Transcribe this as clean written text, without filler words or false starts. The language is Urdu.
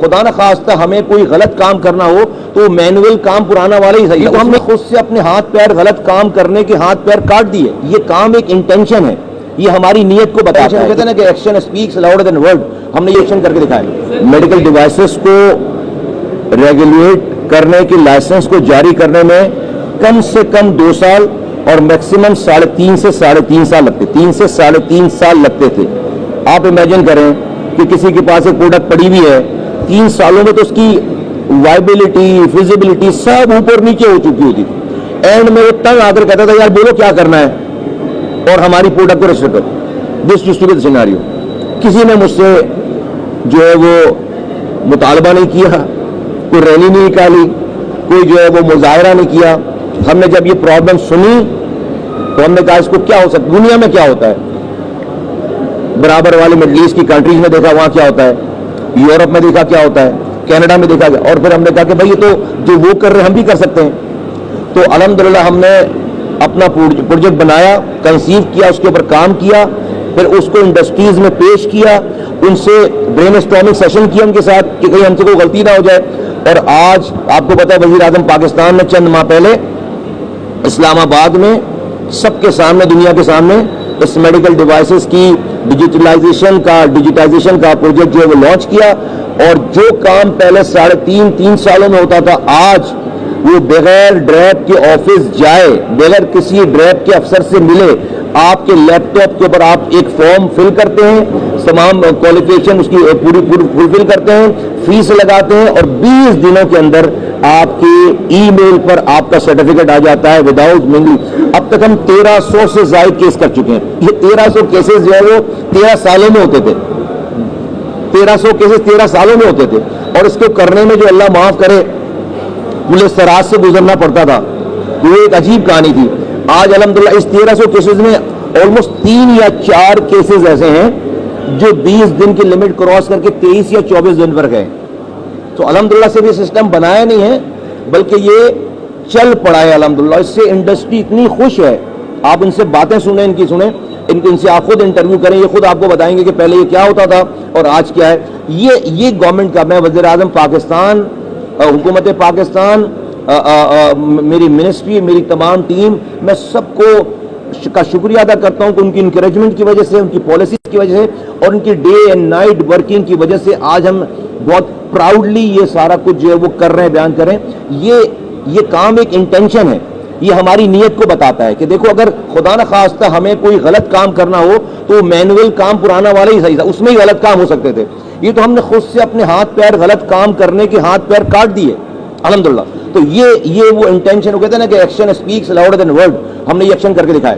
خدا نہ خواستہ ہمیں کوئی غلط کام کرنا ہو تو مینول کام پرانا والا ہی صحیح ہے. تو ہم نے خود سے اپنے ہاتھ پیر غلط کام کرنے کے ہاتھ پیر کاٹ دیے. یہ کام ایک انٹینشن ہے, یہ ہماری نیت کو بتاتا ہے. کہتے ہیں نا کہ action speaks louder than word. ہم نے یہ ایکشن کر کے دکھایا. میڈیکل ڈیوائسز کو ریگولیٹ کرنے کے لائسنس کو جاری کرنے میں کم سے کم 2 سال اور میکسیمم 3.5 سے 3.5 سال لگتے. 3 سے 3.5 سال لگتے تھے. آپ امیجن کریں کہ کسی کے پاس ایک پروڈکٹ پڑی ہوئی ہے, 3 سالوں میں تو اس کی وائبلٹی, فیزیبلٹی سب اوپر نیچے ہو چکی ہوتی تھی. اینڈ میں وہ تنگ آ کر کہتا تھا یار بولو کیا کرنا ہے اور ہماری پروڈکٹ کو رجسٹر کرو. This used to be the scenario. کسی نے مجھ سے جو ہے وہ مطالبہ نہیں کیا, کوئی ریلی نہیں نکالی, کوئی جو ہے وہ مظاہرہ نہیں کیا. ہم نے جب یہ پرابلم سنی تو ہم نے کہا اس کو کیا ہو سکتا, دنیا میں کیا ہوتا ہے, برابر والے مڈل ایسٹ کی کنٹریز میں دیکھا وہاں کیا ہوتا ہے, یورپ میں دیکھا کیا ہوتا ہے, کینیڈا میں دیکھا گیا. اور پھر ہم نے کہا کہ بھائی یہ تو جو وہ کر رہے ہیں ہم بھی کر سکتے ہیں. تو الحمدللہ ہم نے اپنا پروجیکٹ بنایا, کنسیو کیا, اس کے اوپر کام کیا, پھر اس کو انڈسٹریز میں پیش کیا, ان سے برین اسٹارمنگ سیشن کیا ان کے ساتھ کہ کہیں ہم سے کوئی غلطی نہ ہو جائے. اور آج آپ کو پتا ہے وزیر اعظم پاکستان نے چند ماہ پہلے اسلام آباد میں سب کے سامنے, دنیا کے سامنے اس میڈیکل ڈیوائسز کی ڈیجیٹائزیشن کا پروجیکٹ جو ہے وہ لانچ کیا. اور جو کام پہلے 3.5 سالوں میں ہوتا تھا, آج وہ بغیر ڈریپ کے آفس جائے, بغیر کسی ڈریپ کے افسر سے ملے, آپ کے لیپ ٹاپ کے اوپر آپ ایک فارم فل کرتے ہیں, تمام کوالیفیکیشن اس کی پوری فلفل کرتے ہیں, فیس لگاتے ہیں, اور 20 دنوں کے اندر آپ کے ای میل پر آپ کا سرٹیفکیٹ آ جاتا ہے وداؤٹ منگلی. اب تک ہم 1300 سے زائد کیس کر چکے ہیں. یہ 1300 کیسز جو ہے وہ 13 سالوں میں ہوتے تھے. 1300 کیسز 13 سالوں میں ہوتے تھے. اور اس کو کرنے میں جو اللہ معاف کرے پولیس سراج سے گزرنا پڑتا تھا, وہ ایک عجیب کہانی تھی. آج الحمدللہ اس 1300 کیسز میں آلموسٹ 3 یا 4 کیسز ایسے ہیں جو 20 دن کی لمٹ کراس کر کے 23 یا 24 دن پر گئے. تو الحمدللہ صرف یہ سسٹم بنایا نہیں ہے بلکہ یہ چل پڑا ہے الحمدللہ. اس سے انڈسٹری اتنی خوش ہے. آپ ان سے باتیں سنیں, ان کی سنیں, ان سے آپ خود انٹرویو کریں, یہ خود آپ کو بتائیں گے کہ پہلے یہ کیا ہوتا تھا اور آج کیا ہے. یہ گورنمنٹ کا, میں وزیر اعظم پاکستان, حکومت پاکستان, میری منسٹری, میری تمام ٹیم, میں سب کو کا شکریہ ادا کرتا ہوں کہ ان کی انکریجمنٹ کی وجہ سے, ان کی پالیسیز کی وجہ سے اور ان کی ڈے اینڈ نائٹ ورکنگ کی وجہ سے آج ہم بہت پراؤڈلی یہ سارا کچھ جو ہے وہ کر رہے ہیں, بیان کر رہے ہیں. یہ کام ایک انٹینشن ہے, یہ ہماری نیت کو بتاتا ہے کہ دیکھو اگر خدا نہ خواستہ ہمیں کوئی غلط کام کرنا ہو تو مینول کام پرانا والا ہی صحیح تھا, اس میں ہی غلط کام ہو سکتے تھے. یہ تو ہم نے خود سے اپنے ہاتھ پیر غلط کام کرنے کے ہاتھ پیر کاٹ دیے الحمدللہ. تو یہ وہ انٹینشن, وہ کہتے ہیں نا کہ action speaks louder than word. ہم نے یہ ایکشن کر کے دکھایا.